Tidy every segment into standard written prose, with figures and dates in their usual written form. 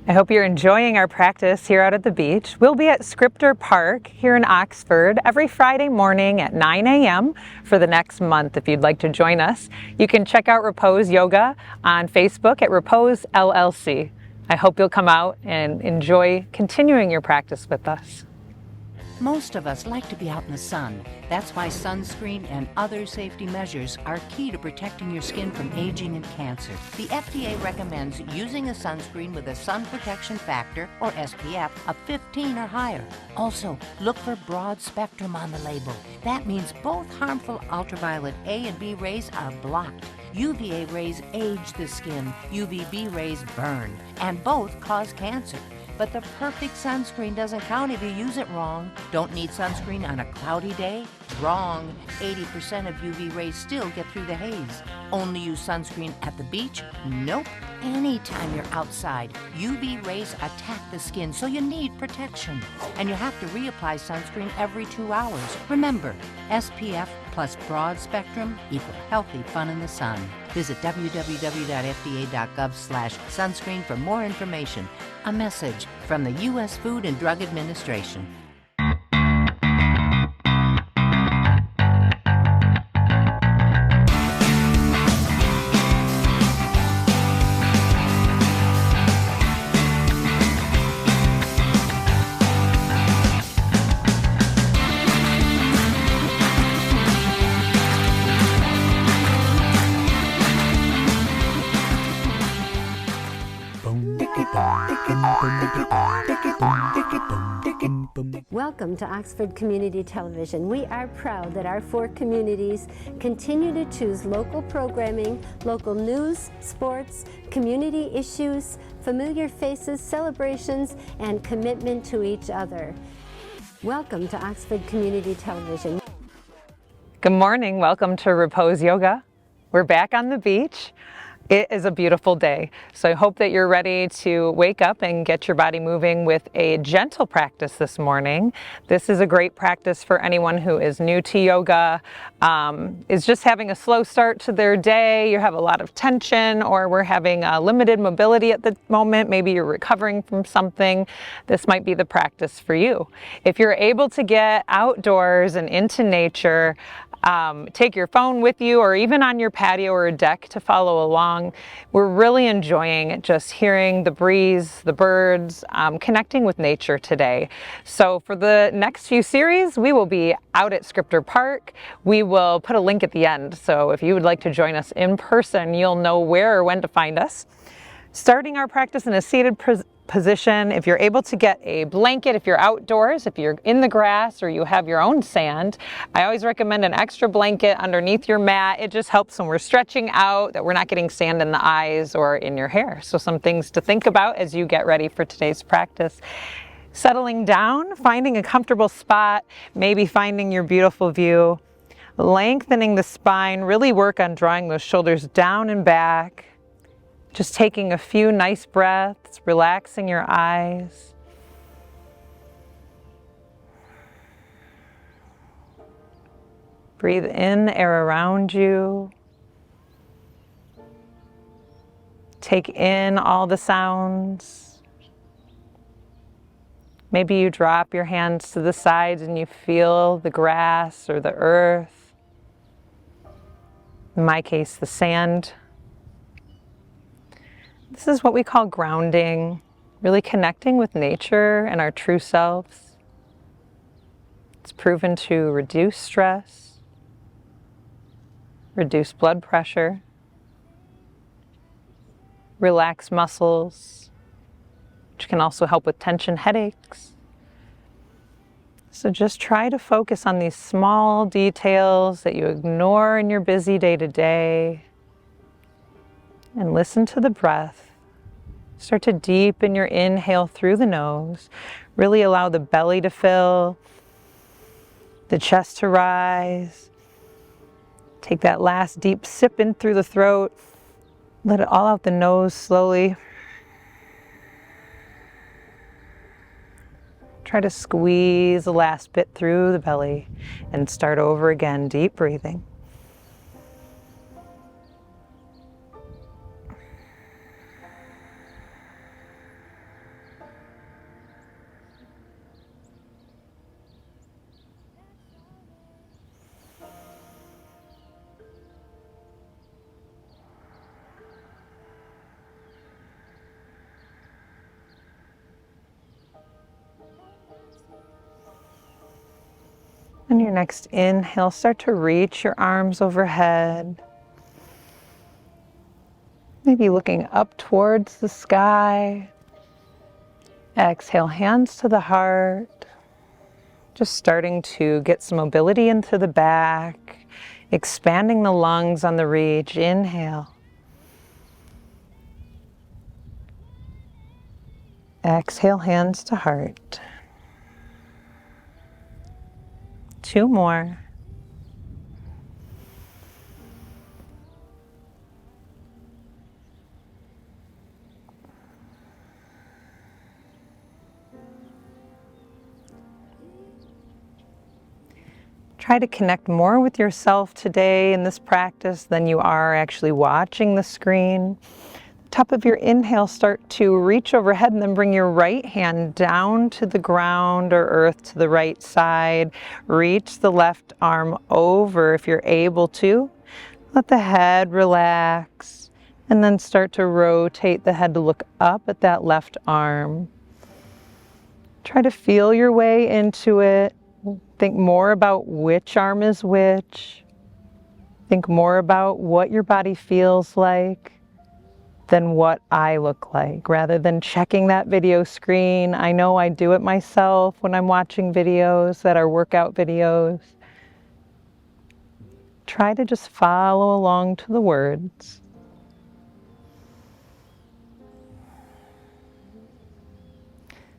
I hope you're enjoying our practice here out at the beach. We'll be at Scripter Park here in Oxford every Friday morning at 9 a.m. for the next month. If you'd like to join us, you can check out Repose Yoga on Facebook at Repose LLC. I hope you'll come out and enjoy continuing your practice with us. Most of us like to be out in the sun. That's why sunscreen and other safety measures are key to protecting your skin from aging and cancer. The FDA recommends using a sunscreen with a sun protection factor, or SPF, of 15 or higher. Also, look for broad spectrum on the label. That means both harmful ultraviolet A and B rays are blocked. UVA rays age the skin, UVB rays burn, and both cause cancer. But the perfect sunscreen doesn't count if you use it wrong. Don't need sunscreen on a cloudy day? Wrong. 80% of UV rays still get through the haze. Only use sunscreen at the beach? Nope. Anytime you're outside, UV rays attack the skin, so you need protection. And you have to reapply sunscreen every 2 hours. Remember, SPF plus broad spectrum equal healthy fun in the sun. Visit www.fda.gov/sunscreen for more information. A message from the U.S. Food and Drug Administration. Welcome to Oxford Community Television. We are proud that our 4 communities continue to choose local programming, local news, sports, community issues, familiar faces, celebrations, and commitment to each other. Welcome to Oxford Community Television. Good morning. Welcome to Repose Yoga. We're back on the beach. It is a beautiful day, so I hope that you're ready to wake up and get your body moving with a gentle practice this morning. This is a great practice for anyone who is new to yoga, is just having a slow start to their day, you have a lot of tension, or we're having limited mobility at the moment, maybe you're recovering from something. This might be the practice for you. If you're able to get outdoors and into nature, take your phone with you or even on your patio or a deck to follow along. We're really enjoying just hearing the breeze, the birds, connecting with nature today. So for the next few series, we will be out at Scripter Park. We will put a link at the end. So if you would like to join us in person, you'll know where or when to find us. Starting our practice in a seated position. If you're able to get a blanket, if you're outdoors, if you're in the grass or you have your own sand, I always recommend an extra blanket underneath your mat. It just helps when we're stretching out that we're not getting sand in the eyes or in your hair. So some things to think about as you get ready for today's practice. Settling down, finding a comfortable spot, maybe finding your beautiful view, lengthening the spine, really work on drawing those shoulders down and back. Just taking a few nice breaths, relaxing your eyes. Breathe in the air around you. Take in all the sounds. Maybe you drop your hands to the sides and you feel the grass or the earth. In my case, the sand. This is what we call grounding, really connecting with nature and our true selves. It's proven to reduce stress, reduce blood pressure, relax muscles, which can also help with tension headaches. So just try to focus on these small details that you ignore in your busy day-to-day, and listen to the breath. Start to deepen your inhale through the nose. Really allow the belly to fill, the chest to rise. Take that last deep sip in through the throat. Let it all out the nose slowly. Try to squeeze the last bit through the belly and start over again, deep breathing. On your next inhale, start to reach your arms overhead. Maybe looking up towards the sky. Exhale, hands to the heart. Just starting to get some mobility into the back, expanding the lungs on the reach. Inhale. Exhale, hands to heart. 2 more. Try to connect more with yourself today in this practice than you are actually watching the screen. Top of your inhale, start to reach overhead and then bring your right hand down to the ground or earth to the right side. Reach the left arm over if you're able to. Let the head relax and then start to rotate the head to look up at that left arm. Try to feel your way into it. Think more about which arm is which. Think more about what your body feels like than what I look like, rather than checking that video screen. I know I do it myself when I'm watching videos that are workout videos. Try to just follow along to the words.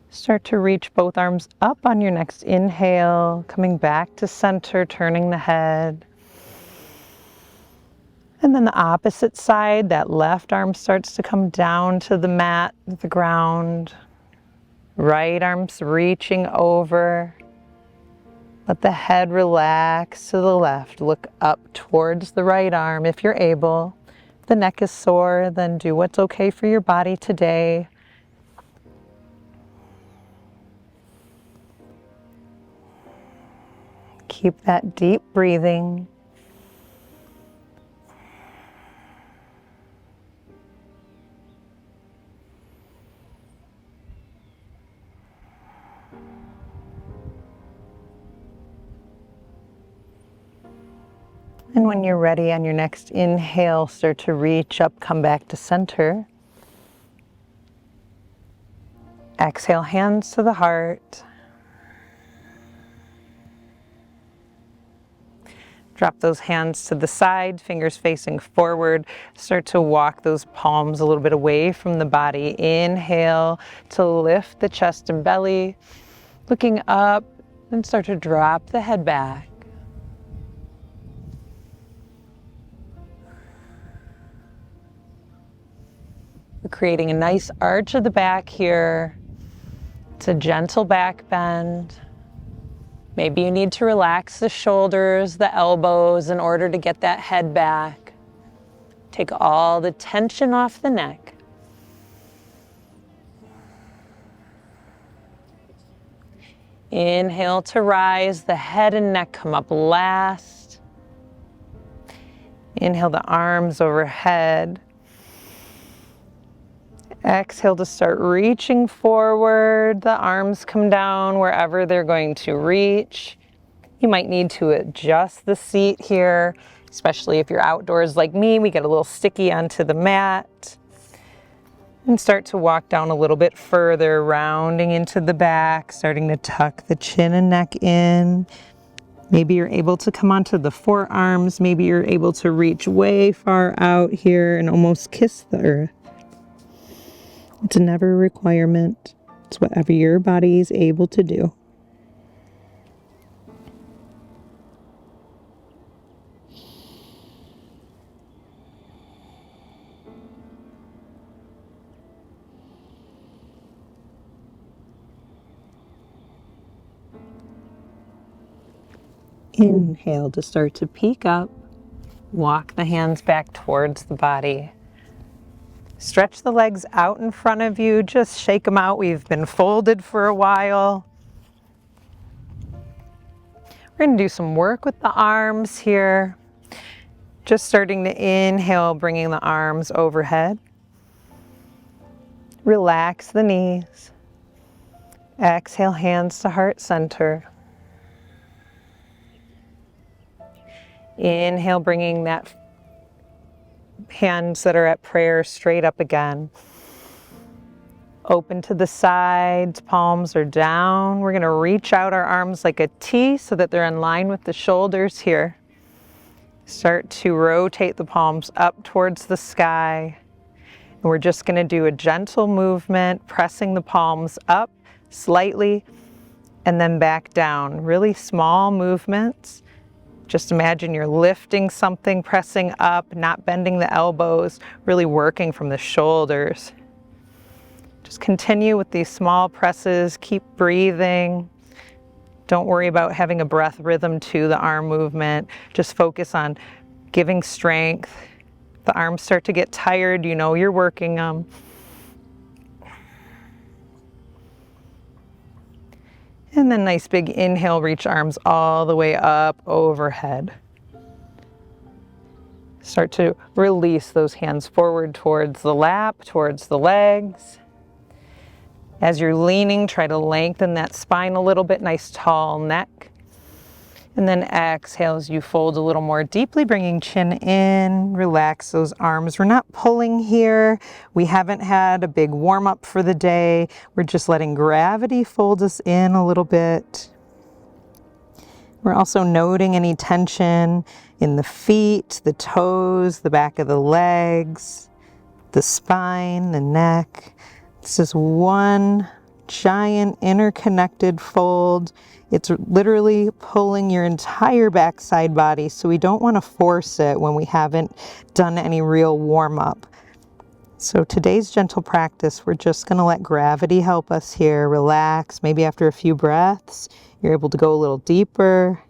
Start to reach both arms up on your next inhale, coming back to center, turning the head. And then the opposite side, that left arm starts to come down to the mat, the ground. Right arm's reaching over. Let the head relax to the left. Look up towards the right arm if you're able. If the neck is sore, then do what's okay for your body today. Keep that deep breathing. And when you're ready on your next inhale, start to reach up, come back to center. Exhale, hands to the heart. Drop those hands to the side, fingers facing forward. Start to walk those palms a little bit away from the body. Inhale to lift the chest and belly. Looking up, then start to drop the head back. We're creating a nice arch of the back here. It's a gentle back bend. Maybe you need to relax the shoulders, the elbows in order to get that head back. Take all the tension off the neck. Inhale to rise, the head and neck come up last. Inhale the arms overhead. Exhale to start reaching forward. The arms come down wherever they're going to reach. You might need to adjust the seat here especially if you're outdoors like me, we get a little sticky onto the mat. And start to walk down a little bit further, rounding into the back, starting to tuck the chin and neck in. Maybe you're able to come onto the forearms. Maybe you're able to reach way far out here and almost kiss the earth. It's never a requirement. It's whatever your body is able to do. Inhale to start to peek up. Walk the hands back towards the body. Stretch the legs out in front of you. Just shake them out. We've been folded for a while. We're going to do some work with the arms here. Just starting to inhale, bringing the arms overhead. Relax the knees. Exhale, hands to heart center. Inhale, bringing that hands that are at prayer straight up again. Open to the sides, palms are down. We're going to reach out our arms like a T so that they're in line with the shoulders here. Start to rotate the palms up towards the sky. And we're just going to do a gentle movement, pressing the palms up slightly and then back down. Really small movements. Just imagine you're lifting something, pressing up, not bending the elbows, really working from the shoulders. Just continue with these small presses, keep breathing. Don't worry about having a breath rhythm to the arm movement. Just focus on giving strength. The arms start to get tired, you know you're working them. And then nice big inhale, reach arms all the way up overhead. Start to release those hands forward towards the lap, towards the legs. As you're leaning, try to lengthen that spine a little bit, nice tall neck. And then exhale as you fold a little more deeply, bringing chin in, relax those arms. We're not pulling here. We haven't had a big warm up for the day. We're just letting gravity fold us in a little bit. We're also noting any tension in the feet, the toes, the back of the legs, the spine, the neck. This is one giant interconnected fold. It's literally pulling your entire backside body, so we don't want to force it when we haven't done any real warm-up. So today's gentle practice, we're just going to let gravity help us here. Relax. Maybe after a few breaths, you're able to go a little deeper.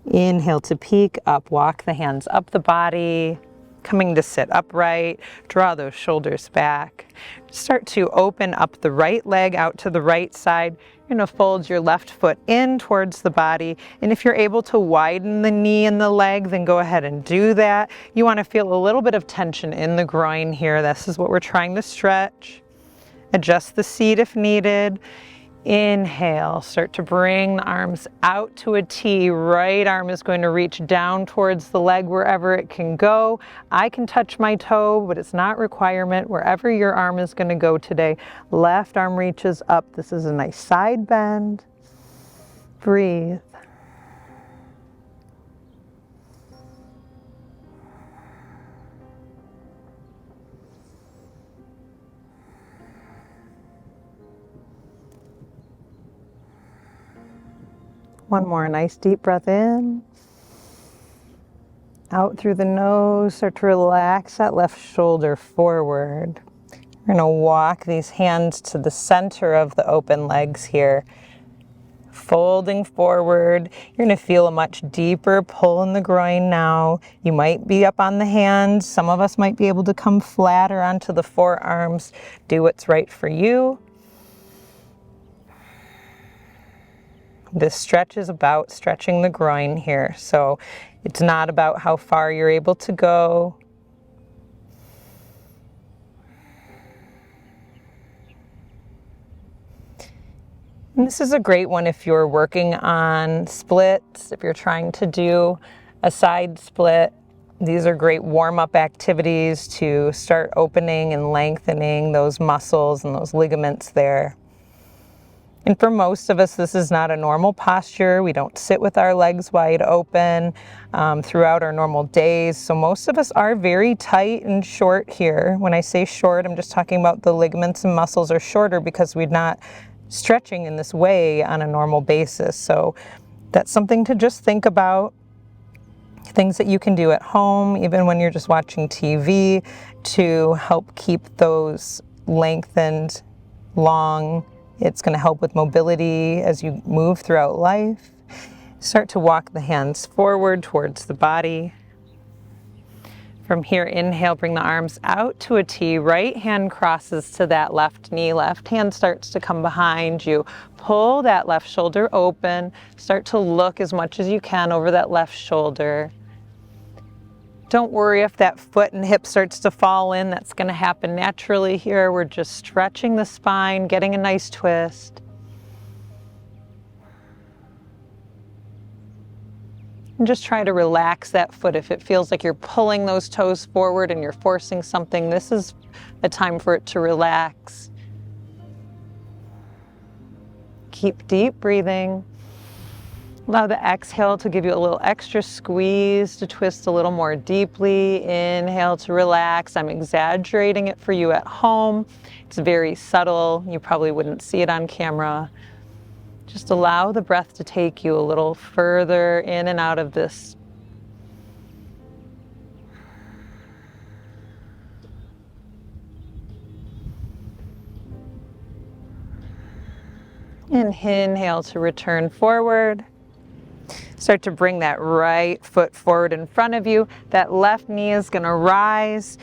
Inhale to peek up, walk the hands up the body. Coming to sit upright, draw those shoulders back. Start to open up the right leg out to the right side. You're going to fold your left foot in towards the body. And if you're able to widen the knee and the leg, then go ahead and do that. You want to feel a little bit of tension in the groin here. This is what we're trying to stretch. Adjust the seat if needed. Inhale, start to bring the arms out to a T. Right arm is going to reach down towards the leg wherever it can go. I can touch my toe, but it's not requirement. Wherever your arm is going to go today. Left arm reaches up. This is a nice side bend. Breathe. One more nice deep breath in. Out through the nose, start to relax that left shoulder forward. We're going to walk these hands to the center of the open legs here. Folding forward. You're going to feel a much deeper pull in the groin now. You might be up on the hands. Some of us might be able to come flatter onto the forearms. Do what's right for you. This stretch is about stretching the groin here, so it's not about how far you're able to go. And this is a great one if you're working on splits, if you're trying to do a side split. These are great warm-up activities to start opening and lengthening those muscles and those ligaments there. And for most of us, this is not a normal posture. We don't sit with our legs wide open throughout our normal days. So most of us are very tight and short here. When I say short, I'm just talking about the ligaments and muscles are shorter because we're not stretching in this way on a normal basis. So that's something to just think about. Things that you can do at home, even when you're just watching TV, to help keep those lengthened, long. It's going to help with mobility as you move throughout life. Start to walk the hands forward towards the body. From here, inhale, bring the arms out to a T. Right hand crosses to that left knee. Left hand starts to come behind you. Pull that left shoulder open. Start to look as much as you can over that left shoulder. Don't worry if that foot and hip starts to fall in. That's going to happen naturally here. We're just stretching the spine, getting a nice twist. And just try to relax that foot. If it feels like you're pulling those toes forward and you're forcing something, this is a time for it to relax. Keep deep breathing. Allow the exhale to give you a little extra squeeze to twist a little more deeply. Inhale to relax. I'm exaggerating it for you at home. It's very subtle. You probably wouldn't see it on camera. Just allow the breath to take you a little further in and out of this. And inhale to return forward. Start to bring that right foot forward in front of you. That left knee is going to rise.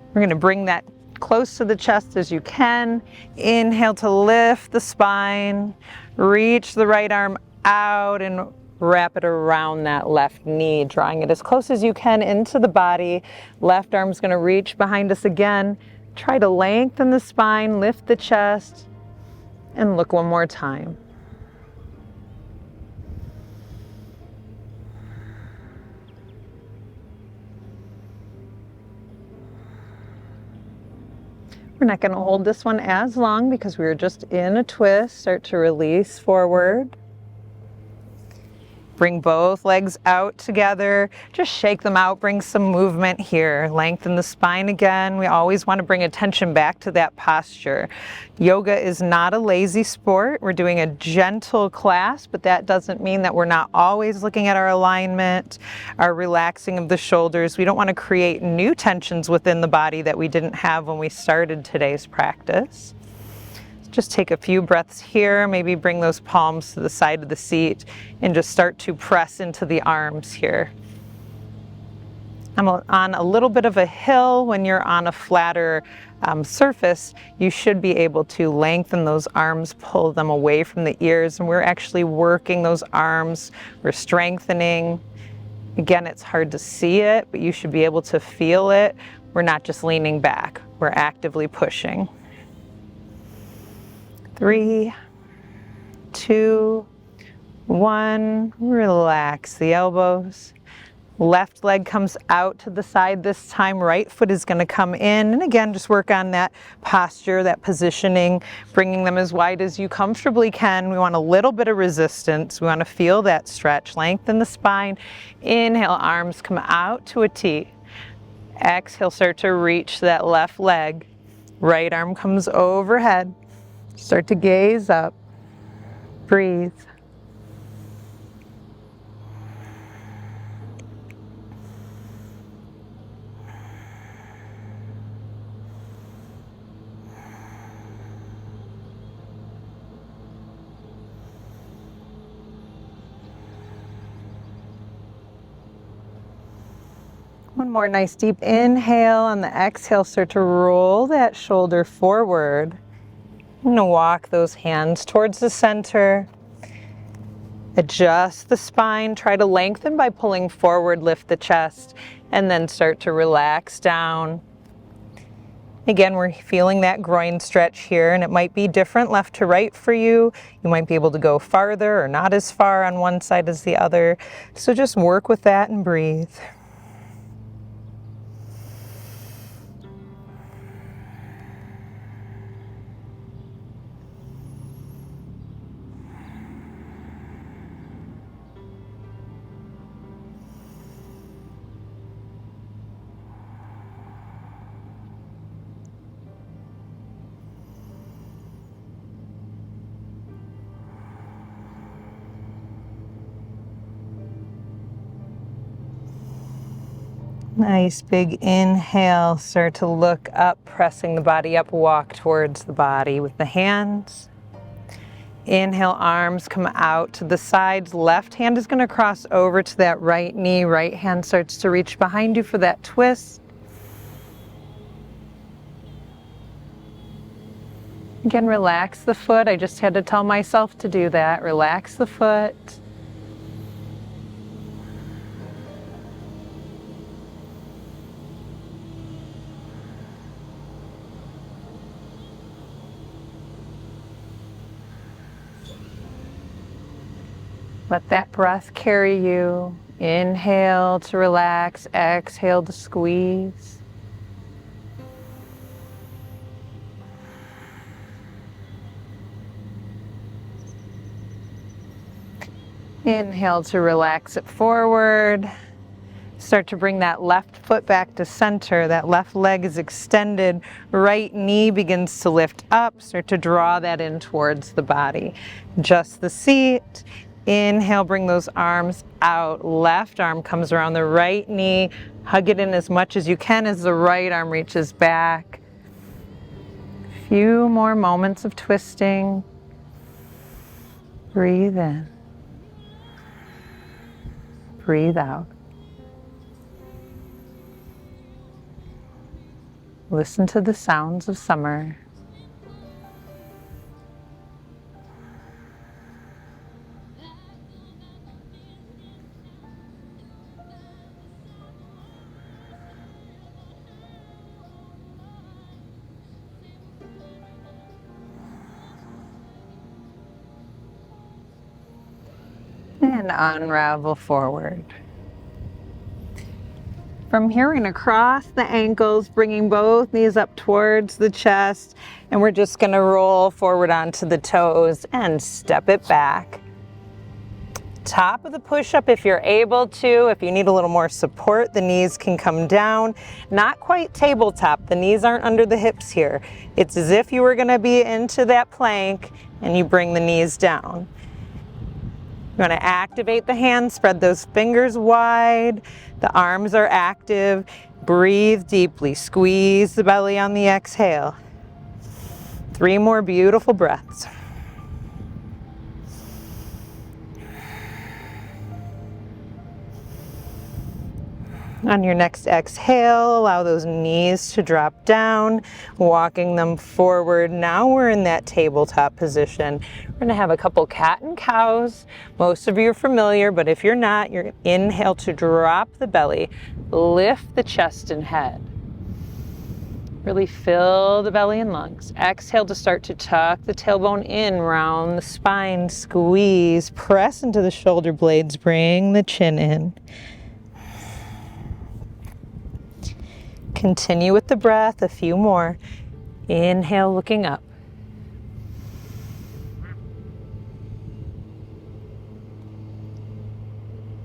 We're going to bring that close to the chest as you can. Inhale to lift the spine. Reach the right arm out and wrap it around that left knee, drawing it as close as you can into the body. Left arm's going to reach behind us again. Try to lengthen the spine, lift the chest, and look one more time. We're not going to hold this one as long because we were just in a twist. Start to release forward. Bring both legs out together. Just shake them out. Bring some movement here. Lengthen the spine again. We always want to bring attention back to that posture. Yoga is not a lazy sport. We're doing a gentle class, but that doesn't mean that we're not always looking at our alignment, our relaxing of the shoulders. We don't want to create new tensions within the body that we didn't have when we started today's practice. Just take a few breaths here, maybe bring those palms to the side of the seat and just start to press into the arms here. I'm on a little bit of a hill. When you're on a flatter surface, you should be able to lengthen those arms, pull them away from the ears, and we're actually working those arms. We're strengthening. Again, it's hard to see it, but you should be able to feel it. We're not just leaning back, we're actively pushing. 3, 2, 1, relax the elbows. Left leg comes out to the side this time. Right foot is going to come in. And again, just work on that posture, that positioning, bringing them as wide as you comfortably can. We want a little bit of resistance. We want to feel that stretch. Lengthen the spine. Inhale, arms come out to a T. Exhale, start to reach that left leg. Right arm comes overhead. Start to gaze up. Breathe. One more nice deep inhale. On the exhale, start to roll that shoulder forward. I'm going to walk those hands towards the center. Adjust the spine. Try to lengthen by pulling forward, lift the chest, and then start to relax down. Again, we're feeling that groin stretch here, and it might be different left to right for you. You might be able to go farther or not as far on one side as the other. So just work with that and breathe. Nice big inhale, start to look up, pressing the body up, walk towards the body with the hands. Inhale, arms come out to the sides. Left hand is going to cross over to that right knee. Right hand starts to reach behind you for that twist. Again, relax the foot. I just had to tell myself to do that. Relax the foot. Let that breath carry you. Inhale to relax, exhale to squeeze. Inhale to relax it forward. Start to bring that left foot back to center. That left leg is extended. Right knee begins to lift up. Start to draw that in towards the body. Just the seat. Inhale, bring those arms out. Left arm comes around the right knee. Hug it in as much as you can as the right arm reaches back. Few more moments of twisting. Breathe in. Breathe out. Listen to the sounds of summer. And unravel forward. From here, we're going to cross the ankles, bringing both knees up towards the chest, and we're just going to roll forward onto the toes and step it back. Top of the push-up if you're able to. If you need a little more support, the knees can come down. Not quite tabletop. The knees aren't under the hips here. It's as if you were going to be into that plank and you bring the knees down. You're going to activate the hands, spread those fingers wide. The arms are active. Breathe deeply. Squeeze the belly on the exhale. 3 more beautiful breaths. On your next exhale, allow those knees to drop down, walking them forward. Now we're in that tabletop position. We're going to have a couple cat and cows. Most of you are familiar, but if you're not, you're going to inhale to drop the belly, lift the chest and head. Really fill the belly and lungs. Exhale to start to tuck the tailbone in, round the spine, squeeze, press into the shoulder blades, bring the chin in. Continue with the breath, a few more. Inhale, looking up.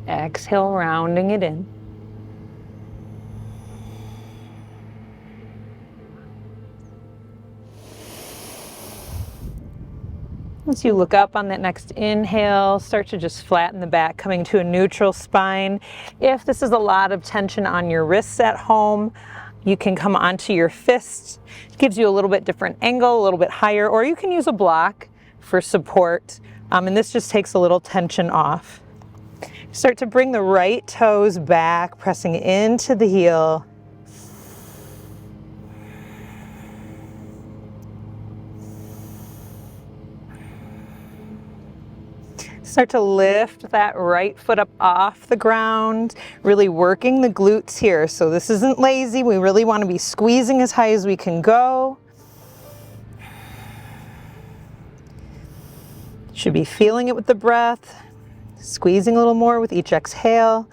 Exhale, rounding it in. As you look up on that next inhale, start to just flatten the back, coming to a neutral spine. If this is a lot of tension on your wrists at home, you can come onto your fists. It gives you a little bit different angle, a little bit higher, or you can use a block for support. And this just takes a little tension off. Start to bring the right toes back, pressing into the heel. Start to lift that right foot up off the ground, really working the glutes here. So this isn't lazy. We really want to be squeezing as high as we can go. Should be feeling it with the breath, squeezing a little more with each exhale.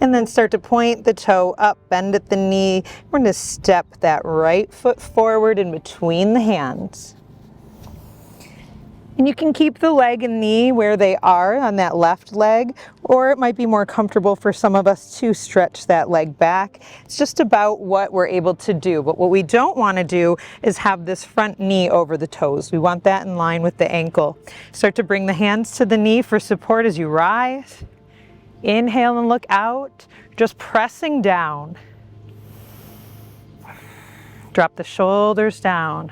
And then start to point the toe up, bend at the knee. We're going to step that right foot forward in between the hands. And you can keep the leg and knee where they are on that left leg, or it might be more comfortable for some of us to stretch that leg back. It's just about what we're able to do. But what we don't want to do is have this front knee over the toes. We want that in line with the ankle. Start to bring the hands to the knee for support as you rise. Inhale and look out, just pressing down. Drop the shoulders down.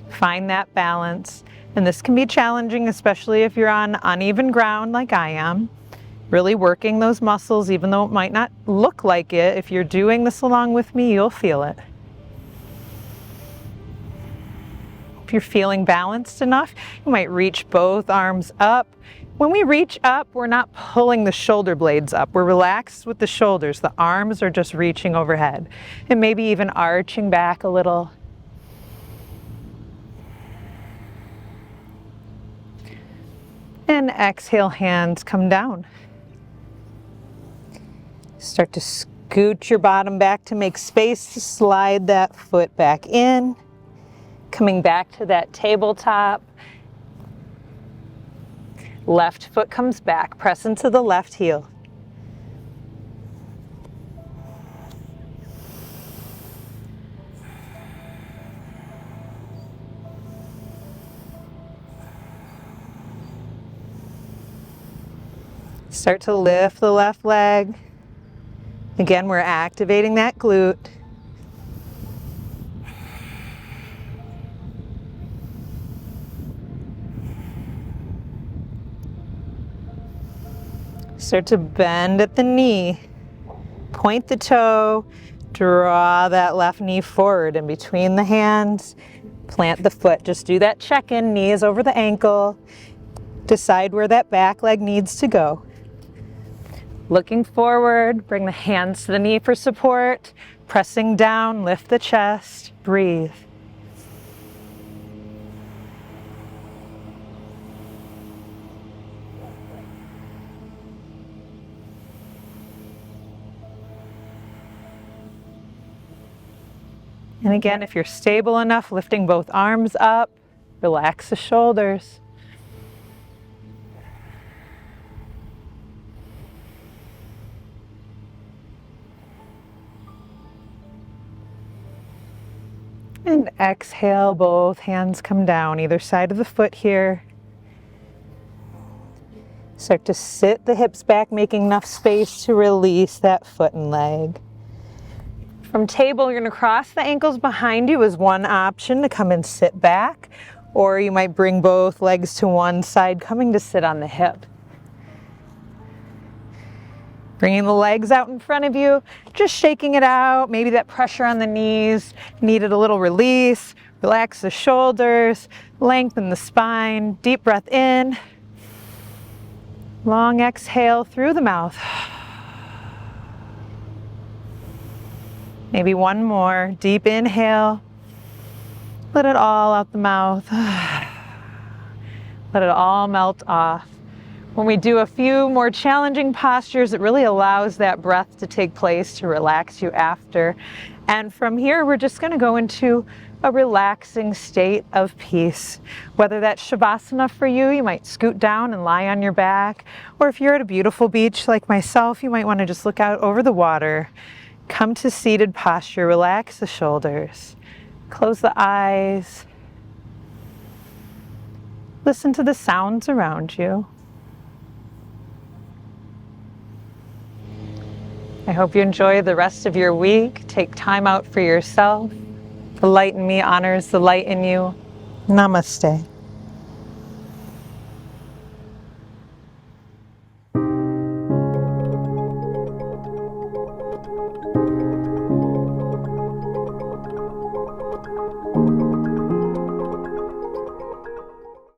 Find that balance. And this can be challenging, especially if you're on uneven ground like I am. Really working those muscles, even though it might not look like it. If you're doing this along with me, you'll feel it. If you're feeling balanced enough, you might reach both arms up. When we reach up, we're not pulling the shoulder blades up. We're relaxed with the shoulders. The arms are just reaching overhead and maybe even arching back a little. And exhale, hands come down. Start to scoot your bottom back to make space to slide that foot back in. Coming back to that tabletop. Left foot comes back, press into the left heel. Start to lift the left leg. Again, we're activating that glute. Start to bend at the knee, point the toe, draw that left knee forward in between the hands, plant the foot. Just do that check-in, knee is over the ankle. Decide where that back leg needs to go. Looking forward, bring the hands to the knee for support, pressing down, lift the chest, breathe. And again, if you're stable enough, lifting both arms up, relax the shoulders. And exhale, both hands come down, either side of the foot here. Start to sit the hips back, making enough space to release that foot and leg. From table, you're going to cross the ankles behind you as one option to come and sit back, or you might bring both legs to one side, coming to sit on the hip. Bringing the legs out in front of you, just shaking it out. Maybe that pressure on the knees needed a little release. Relax the shoulders, lengthen the spine. Deep breath in. Long exhale through the mouth. Maybe one more. Deep inhale. Let it all out the mouth. Let it all melt off. When we do a few more challenging postures, it really allows that breath to take place to relax you after. And from here, we're just going to go into a relaxing state of peace. Whether that's Shavasana for you, you might scoot down and lie on your back. Or if you're at a beautiful beach like myself, you might want to just look out over the water. Come to seated posture, relax the shoulders, close the eyes, listen to the sounds around you. I hope you enjoy the rest of your week. Take time out for yourself. The light in me honors the light in you. Namaste.